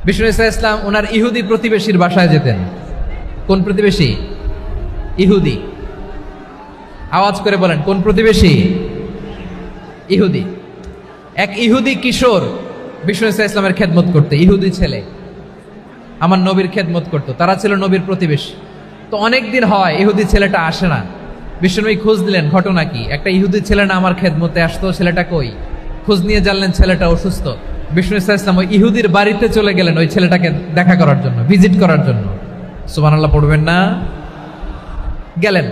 বিষ্ণু ইসলাম ওনার ইহুদি প্রতিবেশীর বাসায় যেতেন। কোন প্রতিবেশী? ইহুদি। আওয়াজ করে বলেন, কোন প্রতিবেশী? ইহুদি। এক ইহুদি কিশোর বিষ্ণু ইসলামের খেদমত করতে, ইহুদি ছেলে আমার নবীর খেদমত করতো। তারা ছিল নবীর প্রতিবেশী। তো অনেক দিন হয় ইহুদি ছেলেটা আসে না। বিষ্ণুনবী খোঁজ দিলেন, ঘটনা কি? একটা ইহুদি ছেলে না আমার খেদমতে আসতো, ছেলেটা কই? খোঁজ নিয়ে জানলেন ছেলেটা অসুস্থ। বিষ্ণু ইসলাম ওই ইহুদির বাড়িতে চলে গেলেন ওই ছেলেটাকে দেখা করার জন্য, ভিজিট করার জন্য। সুবহানাল্লাহ পড়বেন না? গেলেন,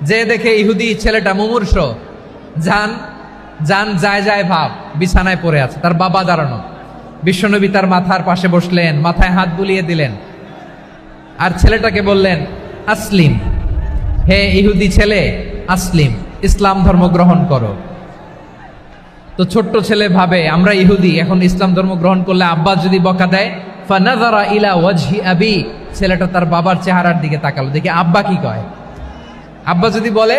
যে দেখে ইহুদি ছেলেটা মুমূর্ষ, যান যান যায় যায় ভাব, বিছানায় পড়ে আছে, তার বাবা দাঁড়ানো। বিশ্বনবী তার মাথার পাশে বসলেন, মাথায় হাত বুলিয়ে দিলেন, আর ছেলেটাকে বললেন, আসলিম, হে ইহুদি ছেলে, আসলিম, ইসলাম ধর্ম গ্রহণ করো। তো ছোট্ট ছেলে ভাবে আমরা ইহুদি, এখন ইসলাম ধর্ম গ্রহণ করলে আব্বা যদি বকা দেয়। ফানাযারা ইলা ওয়াজহি আবি, ছেলেটা তার বাবার চেহারার দিকে তাকালো, দেখি আব্বা কি কয়। আব্বা যদি বলে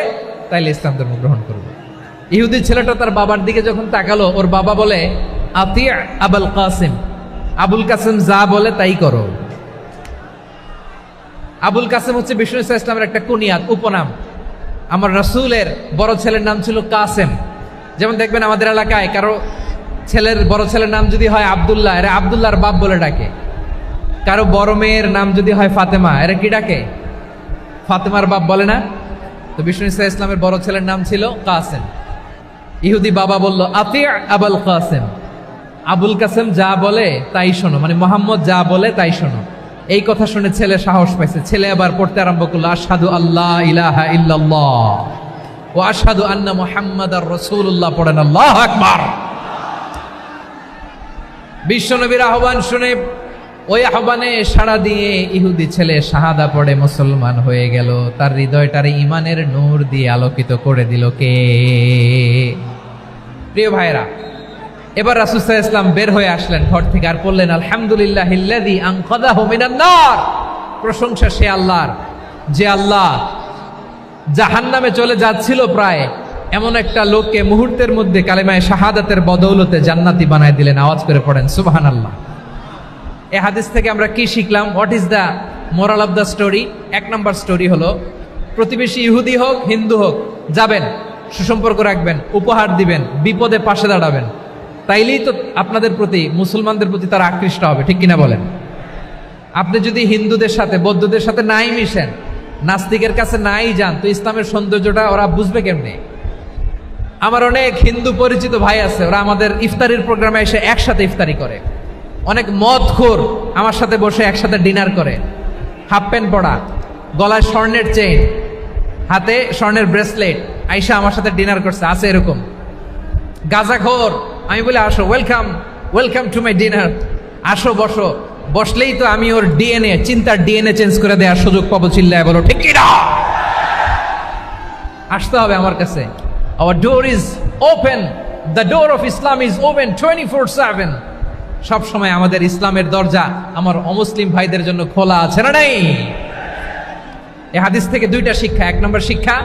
তাইলে ইসলাম ধর্ম গ্রহণ করবে। ইহুদি ছেলেটা তার বাবার দিকে যখন তাকালো, ওর বাবা বলে, আতি আবুল কাসিম, আবুল কাসিম যা বলে তাই করো। আবুল কাসিম হচ্ছে বিষ্ণু ইসলামের একটা কুনিয়াত, উপনাম। আমার রাসূলের বড় ছেলের নাম ছিল কাসেম। যেমন দেখবেন আমাদের এলাকায় কারো ছেলের বড় ছেলের নাম যদি হয় আব্দুল্লাহ, এরা আব্দুল্লাহর বাপ বলে ডাকে। কারো বড় মেয়ের নাম যদি হয় ফাতেমা, এরা কি ডাকে? ফাতেমার বাপ বলে না? তো বিষ্ণু ইসলামের বড় ছেলের নাম ছিল কাসেম। ইহুদি বাবা বলল, আতি আবুল কাসেম, আবুল কাসেম যা বলে তাই শোনো, মানে মোহাম্মদ যা বলে তাই শোনো। এই কথা শুনে ছেলে সাহস পাইছে। ছেলে আবার পড়তে আরম্ভ করলো, আশহাদু আল্লাহ ইলাহা ইল্লাল্লাহ ওয়া আশহাদু আন্না মুহাম্মাদার রাসূলুল্লাহ। পড়েন আল্লাহু আকবার। বিশ্বনবীর আহ্বান শুনে ওই আহ্বানে সাড়া দিয়ে ইহুদি ছেলে শাহাদা পড়ে মুসলমান হয়ে গেল। তার হৃদয়টারে ইমানের নূর দিয়ে আলোকিত করে দিল কে? প্রিয় ভাইরা, এবার রাসূল সাল্লাল্লাহু আলাইহি ওয়াসাল্লাম বের হয়ে আসলেন ঘর থেকে, আর বললেন, আলহামদুলিল্লাহিল্লাযী আনকাযাহু মিনান নার। প্রশংসা সে আল্লাহর, যে আল্লাহ জাহান্নামে চলে যাচ্ছিল প্রায় এমন একটা লোককে মুহূর্তের মধ্যে কালেমায়ে শাহাদাতের বদৌলতে জান্নাতি বানায় দিলেন। আওয়াজ করে পড়েন সুবহানাল্লাহ। এই হাদিস থেকে আমরা কি শিখলাম? What is the moral of the story? এক নম্বর স্টোরি হলো, প্রতিবেশী ইহুদি হোক হিন্দু হোক, যাবেন, সুসম্পর্ক রাখবেন, উপহার দিবেন, বিপদে পাশে দাঁড়াবেন। তাইলেই তো আপনাদের প্রতি, মুসলমানদের প্রতি তারা আকৃষ্ট হবে, ঠিক কিনা বলেন? আপনি যদি হিন্দুদের সাথে বৌদ্ধদের সাথে নাই মিশেন, নাস্তিকের কাছে নাই যান, তো ইসলামের সৌন্দর্যটা ওরা বুঝবে কেমনে? আমার অনেক হিন্দু পরিচিত ভাই আছে, ওরা আমাদের ইফতারির প্রোগ্রামে এসে একসাথে ইফতারি করে। অনেক মদখোর আমার সাথে বসে একসাথে ডিনার করে, হাফ প্যান্ট পরা, গলায় স্বর্ণের চেইন, হাতে স্বর্ণের ব্রেসলেট, আইসা আমার সাথে ডিনার করছে, আছে এরকম। গাঁজাখোর, আমি বলি আসো, welcome welcome to my dinner, আসো বসো। বসলেই তো আমি ওর ডিএনএ, চিন্তার ডিএনএ চেঞ্জ করে দেওয়ার সুযোগ পাবো। চিল্লায় বলো ঠিক কি না? আসতে হবে আমার কাছে। Hour door is open, the door of Islam is open 24/7। সব সময় আমাদের ইসলামের দরজা আমার অমুসলিম ভাইদের জন্য খোলা আছে না নাই? এই হাদিস থেকে দুইটা শিক্ষা। এক নম্বর শিক্ষা,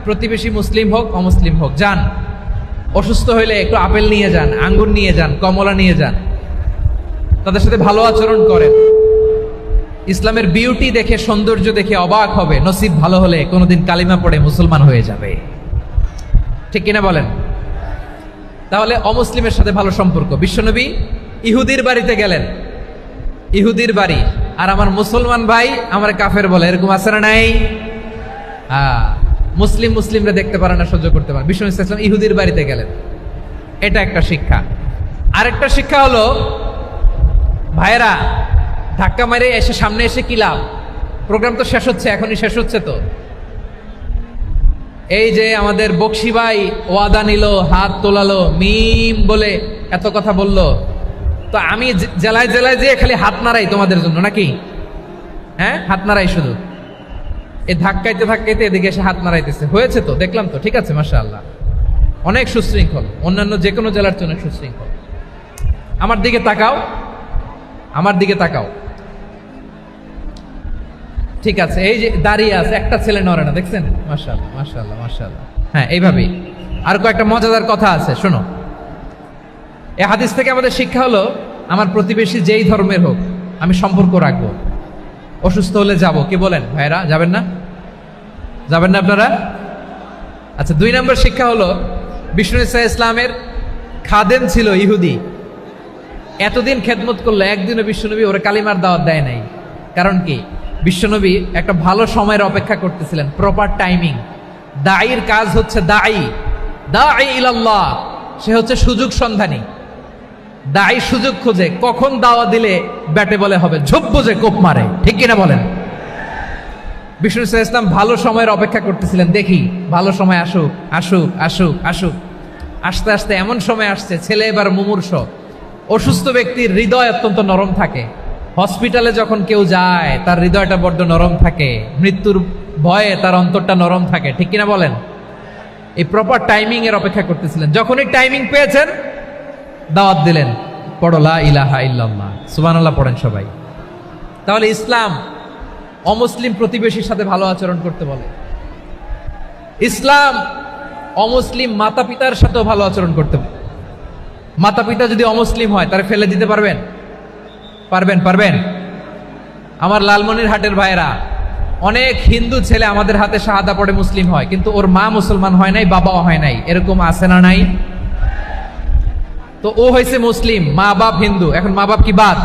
প্রতিবেশী মুসলিম হোক অমুসলিম হোক, যান, অসুস্থ হইলে একটু আপেল নিয়ে যান, আঙ্গুর নিয়ে যান, কমলা নিয়ে যান, তাদের সাথে ভালো আচরণ করেন। ইসলামের বিউটি দেখে, সৌন্দর্য দেখে অবাক হবে, নসিব ভালো হলে কোনোদিন কালিমা পড়ে মুসলমান হয়ে যাবে, ঠিক কিনা বলেন? তাহলে অমুসলিমের সাথে ভালো সম্পর্ক। বিশ্বনবী ইহুদির বাড়িতে গেলেন, ইহুদির বাড়ি, আর আমার মুসলমান ভাই আমার কাফের বলে, এরকম আছে না নাই? মুসলিমরা দেখতে পারে না, সহ্য করতে পারে। বিশ্বনবী সাল্লাল্লাহু আলাইহি ওয়াসাল্লাম ইহুদির বাড়িতে গেলেন, এটা একটা শিক্ষা। আরেকটা শিক্ষা হলো, ভাইয়েরা, ধাক্কা মেরে এসে সামনে এসে কি লাভ? প্রোগ্রাম তো শেষ হচ্ছে, এখনই শেষ হচ্ছে। তো এই যে আমাদের বকশি ভাই ওয়াদা নিল, হাত তোলালো, মিম বলে এত কথা বলল, তো আমি জেলায় জেলায় যে খালি হাত নাড়াই তোমাদের জন্য নাকি? হ্যাঁ, হাত নাড়াই শুধু। এই ধাক্কাইতে ধাক্কাইতে এদিকে এসে হাত নাড়াইতেছে, হয়েছে তো, দেখলাম তো, ঠিক আছে, মাশাআল্লাহ, অনেক সুশৃঙ্খল, অন্যান্য যে কোনো জেলার জন্য সুশৃঙ্খল। আমার দিকে তাকাও, আমার দিকে তাকাও, ঠিক আছে। এই যে দাঁড়িয়ে আছে, একটা ছেলে নড়ে না, দেখছেন? মাশাআল্লাহ মাশাআল্লাহ মাশাআল্লাহ। হ্যাঁ, এইভাবেই। আর কয়েকটা মজাদার কথা আছে, শোনো। এই হাদিস থেকে আমাদের শিক্ষা হলো, আমার প্রতিবেশী যেই ধর্মের হোক, আমি সম্পর্ক রাখবো, অসুস্থ হলে যাব। কি বলেন ভাইরা, যাবেন না? যাবেন না আপনারা? আচ্ছা, 2 নম্বর শিক্ষা হলো বিষ্ণু ইসা ইসলামের খাদেম ছিল ইহুদি। এতদিন খেদমত করলো, একদিনও বিশ্বনবী ওরা কালিমার দাওয়াত দেয় নাই। কারণ কি? বিশ্বনবী একটা ভালো সময়ের অপেক্ষা করতেছিলেন, প্রপার টাইমিং। দায়ীর কাজ হচ্ছে দায়ী ইলাল্লাহ, সে হচ্ছে সুযোগ সন্ধানী। দায়ী সুযোগ খোঁজে, কখন দাওয়া দিলে ব্যাটে বলে হবে, ঝোপ বুঝে কোপ মারে, ঠিক কিনা বলেন? বিষ্ণু ইসলাম ভালো সময়ের অপেক্ষা করতেছিলেন, দেখি ভালো সময় আসুক আসুক আসুক আসুক। আস্তে আস্তে এমন সময় আসছে, ছেলে এবার মুমূর্ষ। অসুস্থ ব্যক্তির হৃদয় অত্যন্ত নরম থাকে। হসপিটালে যখন কেউ যায় তার হৃদয়টা বড্ড নরম থাকে, মৃত্যুর ভয়ে তার অন্তরটা নরম থাকে, ঠিক কিনা বলেন? এই প্রপার টাইমিং এর অপেক্ষা করতেছিলেন। যখনই টাইমিং পেয়েছেন দাওয়াত দিলেন, পড়ো লা ইলাহা ইল্লাল্লাহ, সুবহানাল্লাহ পড়েন সবাই। তাহলে ইসলাম অমুসলিম প্রতিবেশীর সাথে ভালো আচরণ করতে বলে। ইসলাম অমুসলিম মাতা পিতার সাথেও ভালো আচরণ করতে বলে। মাতা পিতা যদি অমুসলিম হয় তারা ফেলে দিতে পারবেন? পারবেন? আমার লালমনিরহাটের ভাইয়েরা, অনেক হিন্দু ছেলে আমাদের হাতে শাহাদা পড়ে মুসলিম হয়, কিন্তু ওর মা মুসলমান হয় নাই, বাবাও হয় নাই। এরকম আছে না নাই? তো ও হয়েছে মুসলিম, মা বাপ হিন্দু, এখন মা বাপ কি বাদ?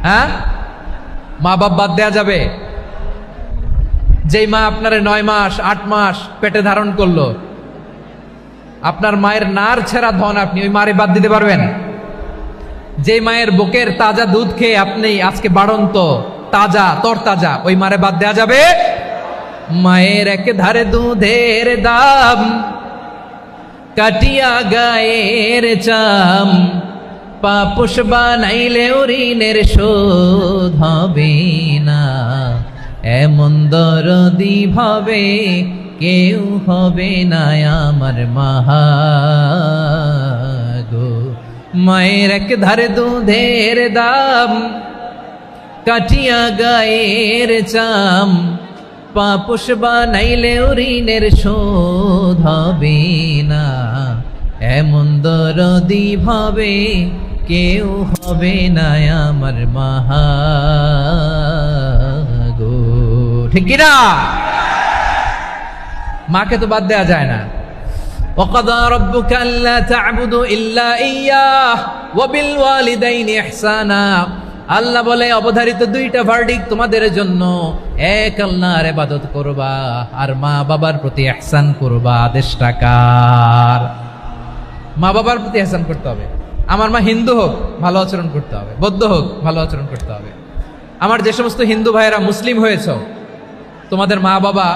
হ্যাঁ, মা বাপ বাদ দেয়া যাবে? যেই মা আপনারে 9 মাস 8 মাস পেটে ধারণ করলো, আপনার মায়ের নার ছেঁড়া ধন, আপনি ওই মারে বাদ দিতে পারবেন? যে মায়ের বুকের তাজা দুধ খেয়ে আপনি আজকে বাড়ন্ত তাজা তরতাজা, ওই মারে বাদ দেয়া যাবে? মায়ের এক ধারে দুধের দাম, কাটিয়া গায়ের চাম, পাপোশ বানাইলেও ঋণের শোধ হবে না। এমন দরদি ভাবে কেউ হবে না আমার মাগো। মায়ের এক ধারে দুধের দাম, কাটিয়া গায়ের চাম, পাপোশ বানাইলেও ঋণের শোধ হবে না। এমন দরদি ভাবে কেউ হবে না আমার মাগো, ঠিক কিনা? মাকে তো বাদ দেয়া যায় না। وَقَضَى رَبُّكَ أَلَّا تَعْبُدُوا إِلَّا إِيَّاهُ وَبِالْوَالِدَيْنِ إِحْسَانًا। আল্লাহ বলে অবধারিত 2টা ভার্ডিক তোমাদের জন্য, এক আল্লাহর ইবাদত করবা আর মা বাবার প্রতি ইহসান করবা। আদেশটা কার? মা বাবার প্রতি ইহসান করতে হবে। আমার মা হিন্দু হোক ভালো আচরণ করতে হবে, বৌদ্ধ হোক ভালো আচরণ করতে হবে। আমার যে সমস্ত হিন্দু ভাইয়েরা মুসলিম হয়েছে, তোমাদের মা বাবা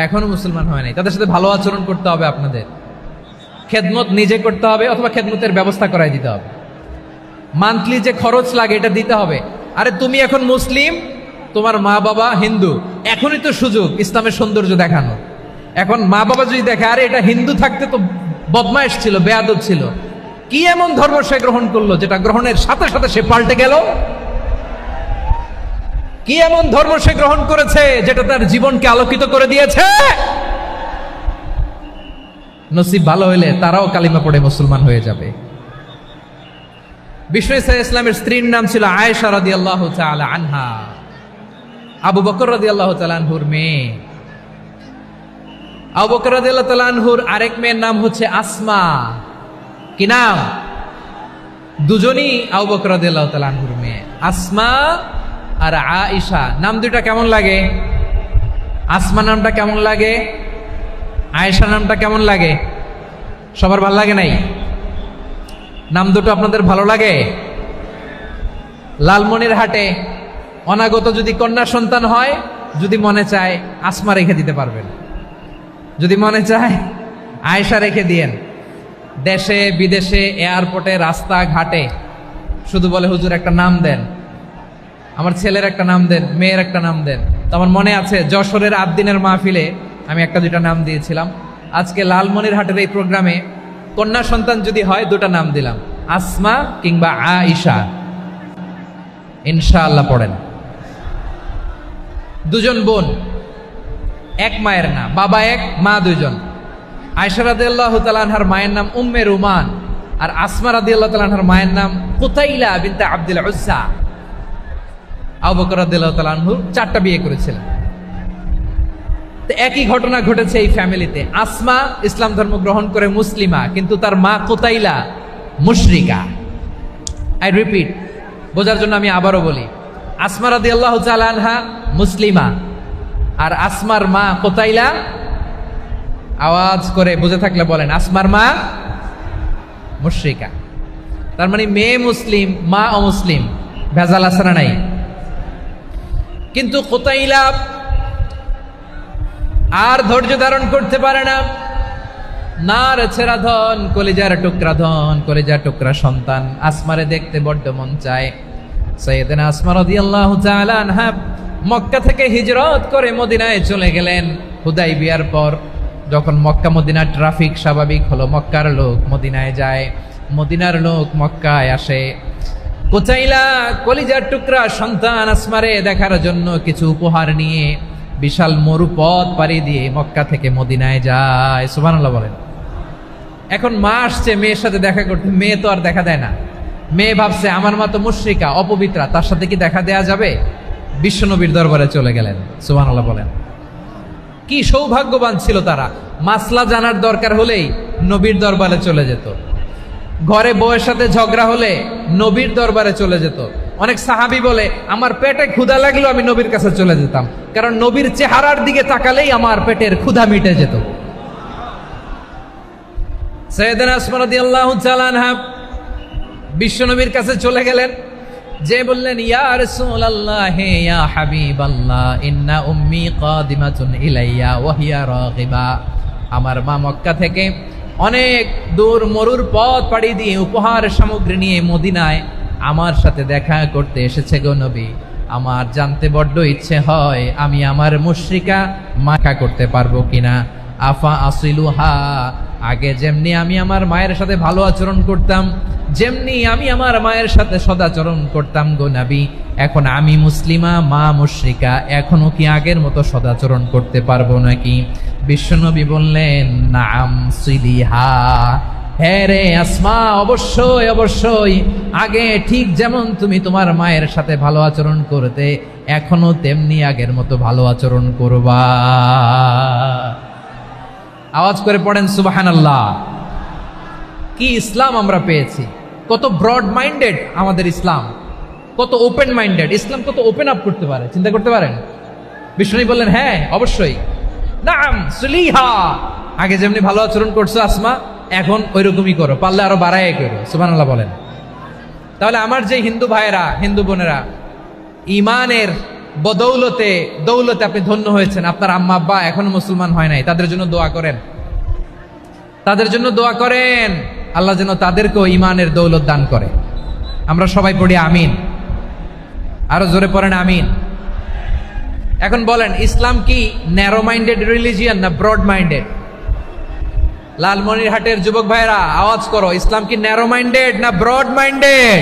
এখনো মুসলমান হয় নাই, তাদের সাথে ভালো আচরণ করতে হবে। আপনাদের খেদমত নিজে করতে হবে অথবা খেদমতের ব্যবস্থা করাই দিতে হবে। মান্থলি যে খরচ লাগে এটা দিতে হবে। আরে তুমি এখন মুসলিম, তোমার মা বাবা হিন্দু, এখনই তো সুযোগ ইসলামের সৌন্দর্য দেখানো। এখন মা বাবা যদি দেখে আরে এটা হিন্দু থাকতে তো বদমাইশ ছিল, বেয়াদব ছিল, কি এমন ধর্ম সে গ্রহণ করলো যেটা গ্রহণের সাথে সাথে সে পাল্টে গেল? কি এমন ধর্ম সে গ্রহণ করেছে যেটা তার জীবনকে আলোকিত করে দিয়েছে? নসিব ভালো হইলে তারাও কালিমা পড়ে মুসলমান হয়ে যাবে। বিষ্ণু ইসলামের স্ত্রীর নাম ছিল আয়েশা রাদিয়াল্লাহু তাআলা আনহা, আবু বকর রাদিয়াল্লাহু তাআলা আনহুর মেয়ে। আবু বকর রাদিয়াল্লাহু তাআলা আনহুর আরেক মেয়ের নাম হচ্ছে আসমা। কি নাম? দুজনই আবু বকর রাদিয়াল্লাহু তাআলা আনহুর মেয়ে, আসমা আর আয়েশা। নাম দুইটা কেমন লাগে? আসমা নামটা কেমন লাগে? আয়েশা নামটা কেমন লাগে? সবার ভালো লাগে নাই? নাম দুটো আপনাদের ভালো লাগে? লালমনিরহাটে অনাগত যদি কন্যা সন্তান হয়, যদি মনে চায় আসমা রেখে দিতে পারবেন, যদি মনে চায় আয়েশা রেখে দিয়েন। দেশে বিদেশে এয়ারপোর্টে রাস্তাঘাটে শুধু বলে হুজুর একটা নাম দেন, আমার ছেলের একটা নাম দেন, মেয়ের একটা নাম দেন। তো আমার মনে আছে যশোরের 8 দিনের মাহফিলে আমি 1-2টা নাম দিয়েছিলাম। আজকে লালমনিরহাটের এই প্রোগ্রামে কন্যা সন্তান যদি হয় 2টা নাম দিলাম, আসমা কিংবা আয়েশা। ইনশাআল্লাহ পড়েন। দুজন বোন, এক মায়ের না, বাবা এক মা দুইজন। আয়েশা রাদিয়াল্লাহু তাআলা আনহার মায়ের নাম উম্মে রুমান, আর আসমা রাদিয়াল্লাহু তাআলা আনহার মায়ের নাম কুতাইলা বিনতে আব্দুল উজ্জা। আবু বকর রাদিয়াল্লাহু তাআলা আনহু 4টা বিয়ে করেছিলেন। তো একই ঘটনা ঘটেছে এই ফ্যামিলিতে। আসমা ইসলাম ধর্ম গ্রহণ করে মুসলিমা, কিন্তু তার মা কোতাইলা মুশরিকা। আই রিপিট, বোঝার জন্য আমি আবারও বলি, আসমা রাদিয়াল্লাহু তাআলা আনহা মুসলিমা, আর আসমার মা কোতাইলা, আওয়াজ করে বুঝে থাকলে বলেন, আসমার মা মুশরিকা। তার মানে মেয়ে মুসলিম, মা অমুসলিম, ভেজাল আছে না নাই? কিন্তু কোতাইলা আর ধৈর্য ধারণ করতে পারে না। নার ছেড়া ধন, কলিজার টুকরা ধন, কলিজার টুকরা সন্তান আসমারে দেখতে বড্ড মন চায়। সাইয়েদনা আসমা রাদিয়াল্লাহু তাআলা আনহা মক্কা থেকে হিজরত করে মদিনায় চলে গেলেন হুদাইবিয়ার পর। যখন মক্কা মদিনার ট্রাফিক স্বাভাবিক হলো, মক্কার লোক মদিনায় যায়, মদিনার লোক মক্কায় আসে। কোচাইলা কলিজার টুকরা সন্তান আসমারে দেখার জন্য কিছু উপহার নিয়ে বিশাল মরুপথ পাড়ি দিয়ে মক্কা থেকে মদিনায় যায়। সুবহানাল্লাহ বলেন। এখন মা আসছে মেয়ের সাথে দেখা করতে, মেয়ে তো আর দেখা দেয় না। মেয়ে ভাবছে আমার মা তো মুশরিকা, অপবিত্রা, তার সাথে কি দেখা দেয়া যাবে? বিশ্বনবীর দরবারে চলে গেলেন। সুবহানাল্লাহ বলেন। কি সৌভাগ্যবান ছিল তারা, মাসলা জানার দরকার হলেই নবীর দরবারে চলে যেত। ঘরে বউয়ের সাথে ঝগড়া হলে নবীর দরবারে চলে যেত। অনেক সাহাবী বলে, আমার পেটে ক্ষুধা লাগলো আমি নবীর কাছে চলে যেতাম, কারণ নবীর চেহারার দিকে তাকালেই আমার পেটের ক্ষুধা মিটে যেত। সাইয়েদনা আসমা রাদিয়াল্লাহু তাআলা আনহা বিশ্বনবীর কাছে চলে গেলেন, যে বললেন, ইয়া রাসূলুল্লাহ, ইয়া হাবিবাল্লাহ, ইন্না উম্মি কাদিমাতুন ইলাইয়া ওয়া হিয়া রাগিবা। আমার মা মক্কা থেকে অনেক দূর মরুর পথ পাড়ি দিয়ে উপহার সামগ্রী নিয়ে মদিনায় আমার সাথে দেখা করতে এসেছে গো নবী। আমার জানতে বড্ড ইচ্ছে হয় আমি আমার মুশরিকা মাখা করতে পারবো কিনা। আফা আসিলুহা, আগে যেমনি আমি আমার মায়ের সাথে ভালো আচরণ করতাম, যেমনি আমি আমার মায়ের সাথে সদাচরণ করতাম গো নবী, এখন আমি মুসলিমা, মা মুশরিকা, এখনো কি আগের মতো সদাচরণ করতে পারবো নাকি? বিশ্বনবী বললেন, নাম সিলিহা, হ্যাঁ রে আসমা, অবশ্যই অবশ্যই, আগে ঠিক যেমন তুমি তোমার মায়ের সাথে ভালো আচরণ করতে, এখনো তেমনি আগের মতো ভালো আচরণ করবা। আওয়াজ করে পড়েন সুবহানাল্লাহ। কি ইসলাম আমরা পেয়েছি! কত ব্রড মাইন্ডেড আমাদের ইসলাম, কত ওপেন মাইন্ডেড ইসলাম, কত ওপেন আপ করতে পারে, চিন্তা করতে পারেন। বিষ্ণু বললেন, হ্যাঁ অবশ্যই, নাম সুলিহা, আগে যেমনি ভালো আচরণ করছো আসমা, এখন ওইরকমই করো, পারলে আরো বাড়াই করো। সুবহানাল্লাহ বলেন। তাহলে আমার যে হিন্দু ভাইয়েরা, হিন্দু বোনেরা, ইমানের বদৌলতে দৌলতে আপনি ধন্য হয়েছেন, আপনার আম্মা আব্বা এখনো মুসলমান হয় নাই, তাদের জন্য দোয়া করেন, তাদের জন্য দোয়া করেন, আল্লাহ যেন তাদেরকেও ইমানের দৌলত দান করে। আমরা সবাই পড়ি আমিন, আরো জোরে পড়েন আমিন। এখন বলেন, ইসলাম কি ন্যারো মাইন্ডেড রিলিজিয়ান না ব্রড মাইন্ডেড? লালমনিরহাটের যুবক ভাইরা আওয়াজ করো, ইসলাম কি ন্যারো মাইন্ডেড না ব্রড মাইন্ডেড?